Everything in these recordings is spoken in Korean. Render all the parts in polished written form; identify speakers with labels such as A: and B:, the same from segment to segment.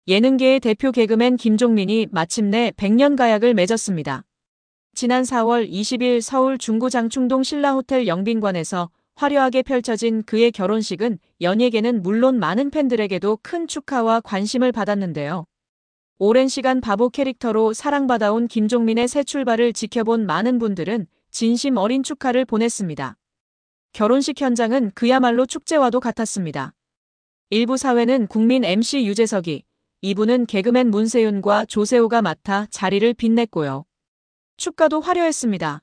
A: 예능계의 대표 개그맨 김종민이 마침내 100년 가약을 맺었습니다. 지난 4월 20일 서울 중구 장충동 신라호텔 영빈관에서 화려하게 펼쳐진 그의 결혼식은 연예계는 물론 많은 팬들에게도 큰 축하와 관심을 받았는데요. 오랜 시간 바보 캐릭터로 사랑받아온 김종민의 새 출발을 지켜본 많은 분들은 진심 어린 축하를 보냈습니다. 결혼식 현장은 그야말로 축제와도 같았습니다. 일부 사회는 국민 MC 유재석이, 2부는 개그맨 문세윤과 조세호가 맡아 자리를 빛냈고요. 축가도 화려했습니다.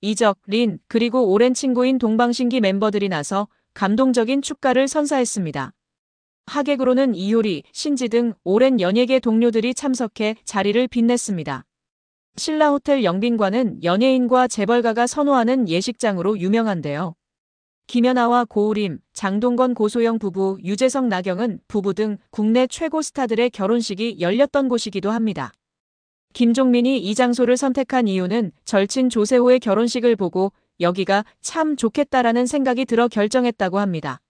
A: 이적, 린, 그리고 오랜 친구인 동방신기 멤버들이 나서 감동적인 축가를 선사했습니다. 하객으로는 이효리, 신지 등 오랜 연예계 동료들이 참석해 자리를 빛냈습니다. 신라호텔 영빈관은 연예인과 재벌가가 선호하는 예식장으로 유명한데요. 김연아와 고우림, 장동건 고소영 부부, 유재석 나경은 부부 등 국내 최고 스타들의 결혼식이 열렸던 곳이기도 합니다. 김종민이 이 장소를 선택한 이유는 절친 조세호의 결혼식을 보고 여기가 참 좋겠다라는 생각이 들어 결정했다고 합니다.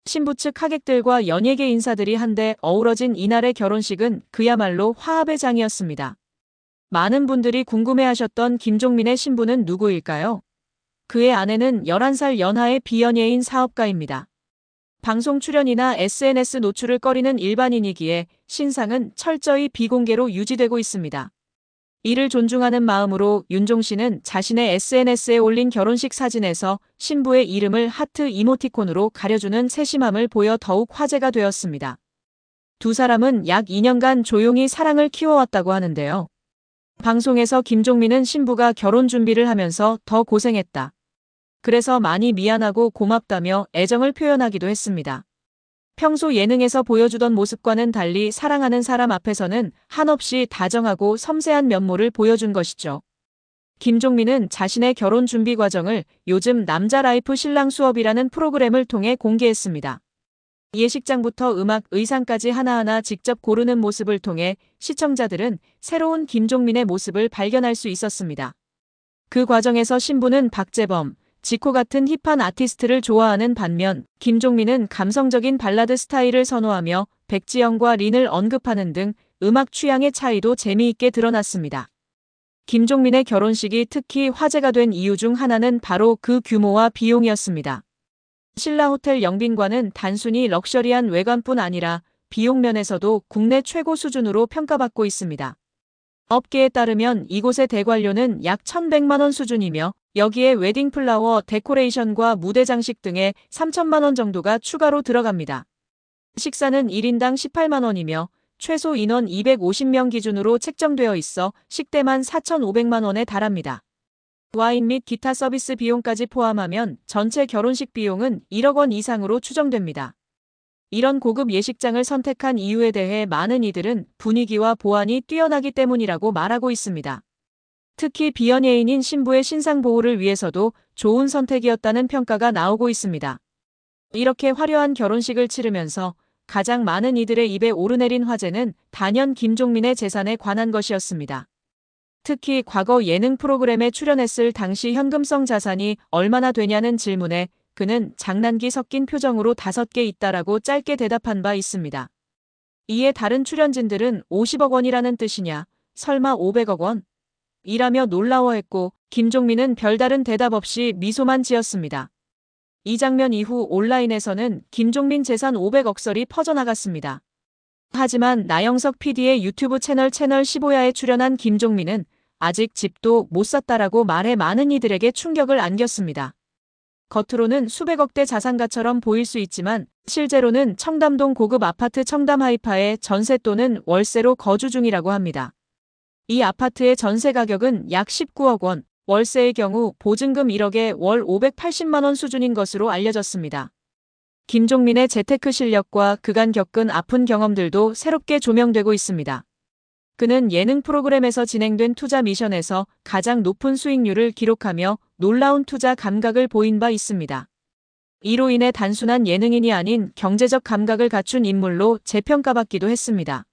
A: 신부 측 하객들과 연예계 인사들이 한데 어우러진 이날의 결혼식은 그야말로 화합의 장이었습니다. 많은 분들이 궁금해하셨던 김종민의 신부는 누구일까요? 그의 아내는 11살 연하의 비연예인 사업가입니다. 방송 출연이나 SNS 노출을 꺼리는 일반인이기에 신상은 철저히 비공개로 유지되고 있습니다. 이를 존중하는 마음으로 윤종 씨는 자신의 SNS에 올린 결혼식 사진에서 신부의 이름을 하트 이모티콘으로 가려주는 세심함을 보여 더욱 화제가 되었습니다. 두 사람은 약 2년간 조용히 사랑을 키워왔다고 하는데요. 방송에서 김종민은 신부가 결혼 준비를 하면서 더 고생했다. 그래서 많이 미안하고 고맙다며 애정을 표현하기도 했습니다. 평소 예능에서 보여주던 모습과는 달리 사랑하는 사람 앞에서는 한없이 다정하고 섬세한 면모를 보여준 것이죠. 김종민은 자신의 결혼 준비 과정을 요즘 남자 라이프 신랑 수업이라는 프로그램을 통해 공개했습니다. 예식장부터 음악, 의상까지 하나하나 직접 고르는 모습을 통해 시청자들은 새로운 김종민의 모습을 발견할 수 있었습니다. 그 과정에서 신부는 박재범, 지코 같은 힙한 아티스트를 좋아하는 반면 김종민은 감성적인 발라드 스타일을 선호하며 백지영과 린을 언급하는 등 음악 취향의 차이도 재미있게 드러났습니다. 김종민의 결혼식이 특히 화제가 된 이유 중 하나는 바로 그 규모와 비용이었습니다. 신라호텔 영빈관은 단순히 럭셔리한 외관뿐 아니라 비용 면에서도 국내 최고 수준으로 평가받고 있습니다. 업계에 따르면 이곳의 대관료는 약 1,100만 원 수준이며 여기에 웨딩 플라워, 데코레이션과 무대 장식 등의 3천만 원 정도가 추가로 들어갑니다. 식사는 1인당 18만 원이며 최소 인원 250명 기준으로 책정되어 있어 식대만 4,500만 원에 달합니다. 와인 및 기타 서비스 비용까지 포함하면 전체 결혼식 비용은 1억 원 이상으로 추정됩니다. 이런 고급 예식장을 선택한 이유에 대해 많은 이들은 분위기와 보안이 뛰어나기 때문이라고 말하고 있습니다. 특히 비연예인인 신부의 신상 보호를 위해서도 좋은 선택이었다는 평가가 나오고 있습니다. 이렇게 화려한 결혼식을 치르면서 가장 많은 이들의 입에 오르내린 화제는 단연 김종민의 재산에 관한 것이었습니다. 특히 과거 예능 프로그램에 출연했을 당시 현금성 자산이 얼마나 되냐는 질문에 그는 장난기 섞인 표정으로 5개 있다라고 짧게 대답한 바 있습니다. 이에 다른 출연진들은 50억 원이라는 뜻이냐, 설마 500억 원? 이라며 놀라워했고 김종민은 별다른 대답 없이 미소만 지었습니다. 이 장면 이후 온라인에서는 김종민 재산 500억설이 퍼져나갔습니다. 하지만 나영석 PD의 유튜브 채널 15야에 출연한 김종민은 아직 집도 못 샀다라고 말해 많은 이들에게 충격을 안겼습니다. 겉으로는 수백억대 자산가처럼 보일 수 있지만 실제로는 청담동 고급 아파트 청담 하이파에 전세 또는 월세로 거주 중이라고 합니다. 이 아파트의 전세 가격은 약 19억 원, 월세의 경우 보증금 1억에 월 580만 원 수준인 것으로 알려졌습니다. 김종민의 재테크 실력과 그간 겪은 아픈 경험들도 새롭게 조명되고 있습니다. 그는 예능 프로그램에서 진행된 투자 미션에서 가장 높은 수익률을 기록하며 놀라운 투자 감각을 보인 바 있습니다. 이로 인해 단순한 예능인이 아닌 경제적 감각을 갖춘 인물로 재평가받기도 했습니다.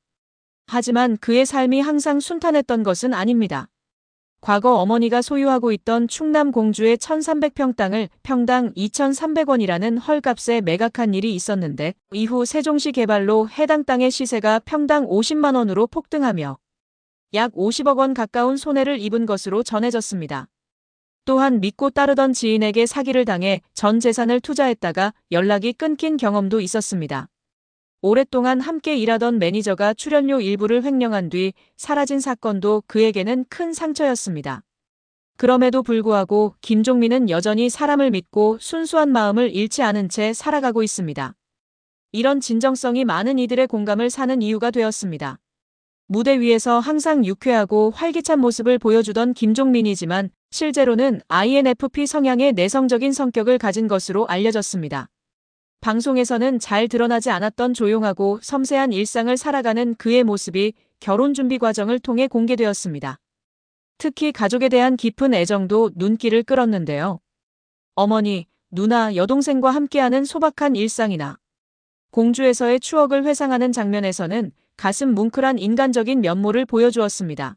A: 하지만 그의 삶이 항상 순탄했던 것은 아닙니다. 과거 어머니가 소유하고 있던 충남 공주의 1300평 땅을 평당 2,300원이라는 헐값에 매각한 일이 있었는데 이후 세종시 개발로 해당 땅의 시세가 평당 50만 원으로 폭등하며 약 50억 원 가까운 손해를 입은 것으로 전해졌습니다. 또한 믿고 따르던 지인에게 사기를 당해 전 재산을 투자했다가 연락이 끊긴 경험도 있었습니다. 오랫동안 함께 일하던 매니저가 출연료 일부를 횡령한 뒤 사라진 사건도 그에게는 큰 상처였습니다. 그럼에도 불구하고 김종민은 여전히 사람을 믿고 순수한 마음을 잃지 않은 채 살아가고 있습니다. 이런 진정성이 많은 이들의 공감을 사는 이유가 되었습니다. 무대 위에서 항상 유쾌하고 활기찬 모습을 보여주던 김종민이지만 실제로는 INFP 성향의 내성적인 성격을 가진 것으로 알려졌습니다. 방송에서는 잘 드러나지 않았던 조용하고 섬세한 일상을 살아가는 그의 모습이 결혼 준비 과정을 통해 공개되었습니다. 특히 가족에 대한 깊은 애정도 눈길을 끌었는데요. 어머니, 누나, 여동생과 함께하는 소박한 일상이나 공주에서의 추억을 회상하는 장면에서는 가슴 뭉클한 인간적인 면모를 보여주었습니다.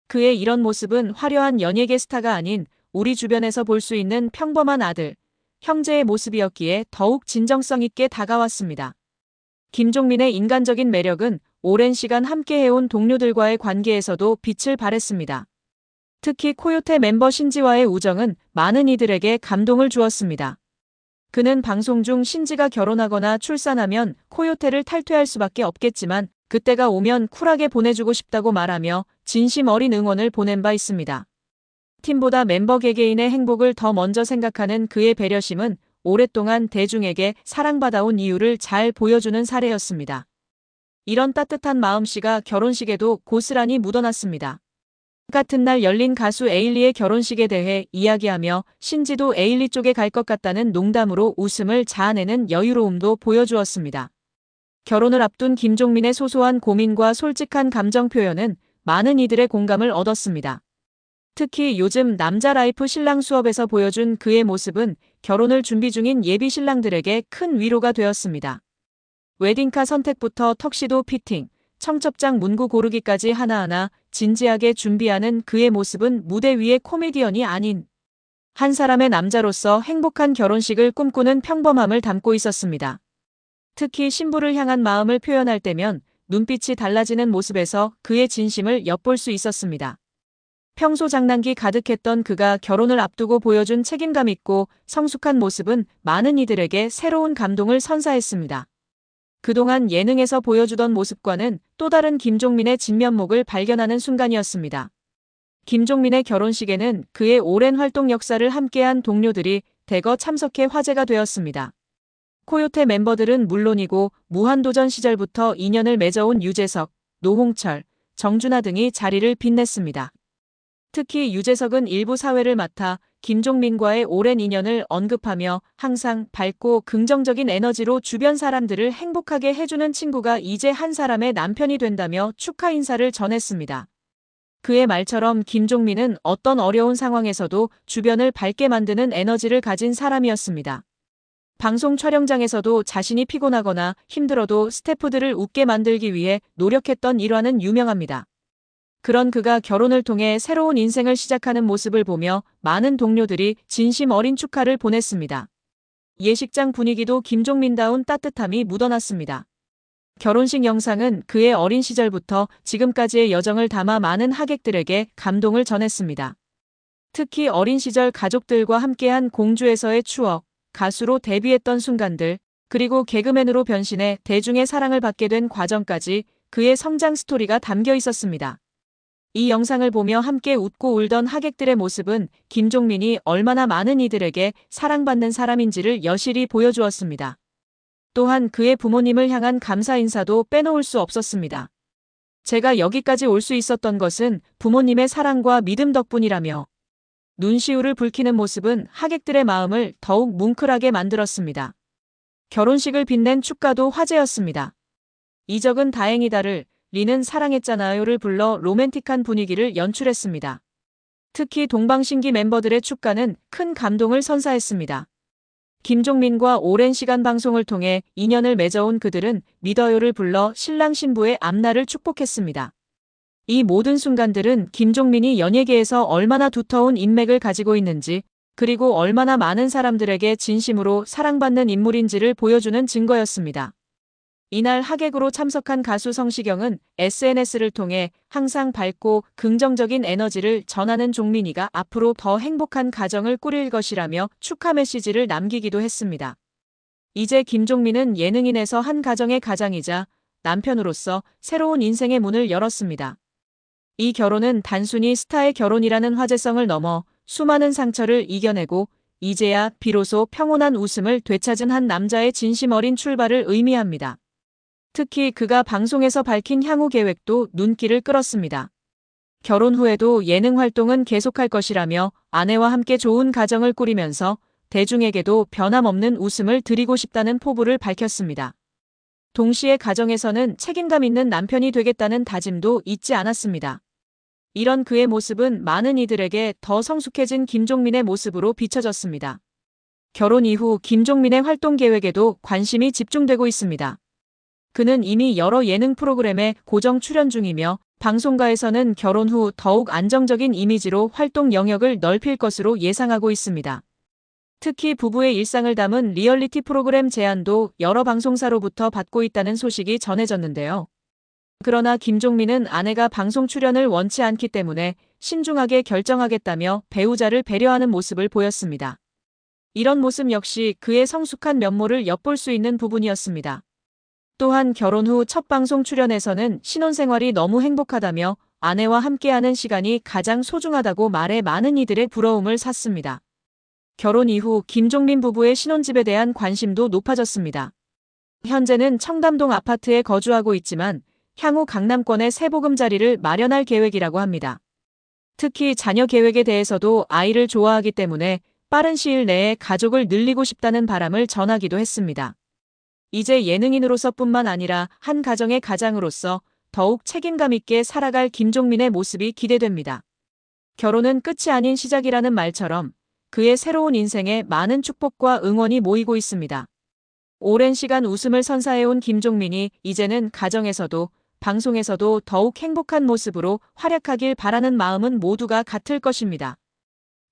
A: 그의 이런 모습은 화려한 연예계 스타가 아닌 우리 주변에서 볼 수 있는 평범한 아들, 형제의 모습이었기에 더욱 진정성 있게 다가왔습니다. 김종민의 인간적인 매력은 오랜 시간 함께해온 동료들과의 관계에서도 빛을 발했습니다. 특히 코요테 멤버 신지와의 우정은 많은 이들에게 감동을 주었습니다. 그는 방송 중 신지가 결혼하거나 출산하면 코요테를 탈퇴할 수밖에 없겠지만 그때가 오면 쿨하게 보내주고 싶다고 말하며 진심 어린 응원을 보낸 바 있습니다. 팀보다 멤버 개개인의 행복을 더 먼저 생각하는 그의 배려심은 오랫동안 대중에게 사랑받아온 이유를 잘 보여주는 사례였습니다. 이런 따뜻한 마음씨가 결혼식에도 고스란히 묻어났습니다. 같은 날 열린 가수 에일리의 결혼식에 대해 이야기하며 신지도 에일리 쪽에 갈 것 같다는 농담으로 웃음을 자아내는 여유로움도 보여주었습니다. 결혼을 앞둔 김종민의 소소한 고민과 솔직한 감정 표현은 많은 이들의 공감을 얻었습니다. 특히 요즘 남자 라이프 신랑 수업에서 보여준 그의 모습은 결혼을 준비 중인 예비 신랑들에게 큰 위로가 되었습니다. 웨딩카 선택부터 턱시도 피팅, 청첩장 문구 고르기까지 하나하나 진지하게 준비하는 그의 모습은 무대 위의 코미디언이 아닌 한 사람의 남자로서 행복한 결혼식을 꿈꾸는 평범함을 담고 있었습니다. 특히 신부를 향한 마음을 표현할 때면 눈빛이 달라지는 모습에서 그의 진심을 엿볼 수 있었습니다. 평소 장난기 가득했던 그가 결혼을 앞두고 보여준 책임감 있고 성숙한 모습은 많은 이들에게 새로운 감동을 선사했습니다. 그동안 예능에서 보여주던 모습과는 또 다른 김종민의 진면목을 발견하는 순간이었습니다. 김종민의 결혼식에는 그의 오랜 활동 역사를 함께한 동료들이 대거 참석해 화제가 되었습니다. 코요테 멤버들은 물론이고 무한도전 시절부터 인연을 맺어온 유재석, 노홍철, 정준하 등이 자리를 빛냈습니다. 특히 유재석은 일부 사회를 맡아 김종민과의 오랜 인연을 언급하며 항상 밝고 긍정적인 에너지로 주변 사람들을 행복하게 해주는 친구가 이제 한 사람의 남편이 된다며 축하 인사를 전했습니다. 그의 말처럼 김종민은 어떤 어려운 상황에서도 주변을 밝게 만드는 에너지를 가진 사람이었습니다. 방송 촬영장에서도 자신이 피곤하거나 힘들어도 스태프들을 웃게 만들기 위해 노력했던 일화는 유명합니다. 그런 그가 결혼을 통해 새로운 인생을 시작하는 모습을 보며 많은 동료들이 진심 어린 축하를 보냈습니다. 예식장 분위기도 김종민다운 따뜻함이 묻어났습니다. 결혼식 영상은 그의 어린 시절부터 지금까지의 여정을 담아 많은 하객들에게 감동을 전했습니다. 특히 어린 시절 가족들과 함께한 공주에서의 추억, 가수로 데뷔했던 순간들, 그리고 개그맨으로 변신해 대중의 사랑을 받게 된 과정까지 그의 성장 스토리가 담겨 있었습니다. 이 영상을 보며 함께 웃고 울던 하객들의 모습은 김종민이 얼마나 많은 이들에게 사랑받는 사람인지를 여실히 보여주었습니다. 또한 그의 부모님을 향한 감사 인사도 빼놓을 수 없었습니다. 제가 여기까지 올 수 있었던 것은 부모님의 사랑과 믿음 덕분이라며 눈시울을 붉히는 모습은 하객들의 마음을 더욱 뭉클하게 만들었습니다. 결혼식을 빛낸 축가도 화제였습니다. 이적은 다행이다를 리는 사랑했잖아요를 불러 로맨틱한 분위기를 연출했습니다. 특히 동방신기 멤버들의 축가는 큰 감동을 선사했습니다. 김종민과 오랜 시간 방송을 통해 인연을 맺어온 그들은 믿어요를 불러 신랑 신부의 앞날을 축복했습니다. 이 모든 순간들은 김종민이 연예계에서 얼마나 두터운 인맥을 가지고 있는지, 그리고 얼마나 많은 사람들에게 진심으로 사랑받는 인물인지를 보여주는 증거였습니다. 이날 하객으로 참석한 가수 성시경은 SNS를 통해 항상 밝고 긍정적인 에너지를 전하는 종민이가 앞으로 더 행복한 가정을 꾸릴 것이라며 축하 메시지를 남기기도 했습니다. 이제 김종민은 예능인에서 한 가정의 가장이자 남편으로서 새로운 인생의 문을 열었습니다. 이 결혼은 단순히 스타의 결혼이라는 화제성을 넘어 수많은 상처를 이겨내고 이제야 비로소 평온한 웃음을 되찾은 한 남자의 진심 어린 출발을 의미합니다. 특히 그가 방송에서 밝힌 향후 계획도 눈길을 끌었습니다. 결혼 후에도 예능 활동은 계속할 것이라며 아내와 함께 좋은 가정을 꾸리면서 대중에게도 변함없는 웃음을 드리고 싶다는 포부를 밝혔습니다. 동시에 가정에서는 책임감 있는 남편이 되겠다는 다짐도 잊지 않았습니다. 이런 그의 모습은 많은 이들에게 더 성숙해진 김종민의 모습으로 비춰졌습니다. 결혼 이후 김종민의 활동 계획에도 관심이 집중되고 있습니다. 그는 이미 여러 예능 프로그램에 고정 출연 중이며 방송가에서는 결혼 후 더욱 안정적인 이미지로 활동 영역을 넓힐 것으로 예상하고 있습니다. 특히 부부의 일상을 담은 리얼리티 프로그램 제안도 여러 방송사로부터 받고 있다는 소식이 전해졌는데요. 그러나 김종민은 아내가 방송 출연을 원치 않기 때문에 신중하게 결정하겠다며 배우자를 배려하는 모습을 보였습니다. 이런 모습 역시 그의 성숙한 면모를 엿볼 수 있는 부분이었습니다. 또한 결혼 후 첫 방송 출연에서는 신혼생활이 너무 행복하다며 아내와 함께하는 시간이 가장 소중하다고 말해 많은 이들의 부러움을 샀습니다. 결혼 이후 김종민 부부의 신혼집에 대한 관심도 높아졌습니다. 현재는 청담동 아파트에 거주하고 있지만 향후 강남권에 새 보금자리를 마련할 계획이라고 합니다. 특히 자녀 계획에 대해서도 아이를 좋아하기 때문에 빠른 시일 내에 가족을 늘리고 싶다는 바람을 전하기도 했습니다. 이제 예능인으로서뿐만 아니라 한 가정의 가장으로서 더욱 책임감 있게 살아갈 김종민의 모습이 기대됩니다. 결혼은 끝이 아닌 시작이라는 말처럼 그의 새로운 인생에 많은 축복과 응원이 모이고 있습니다. 오랜 시간 웃음을 선사해온 김종민이 이제는 가정에서도 방송에서도 더욱 행복한 모습으로 활약하길 바라는 마음은 모두가 같을 것입니다.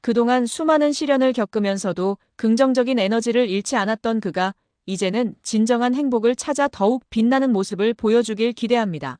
A: 그동안 수많은 시련을 겪으면서도 긍정적인 에너지를 잃지 않았던 그가 이제는 진정한 행복을 찾아 더욱 빛나는 모습을 보여주길 기대합니다.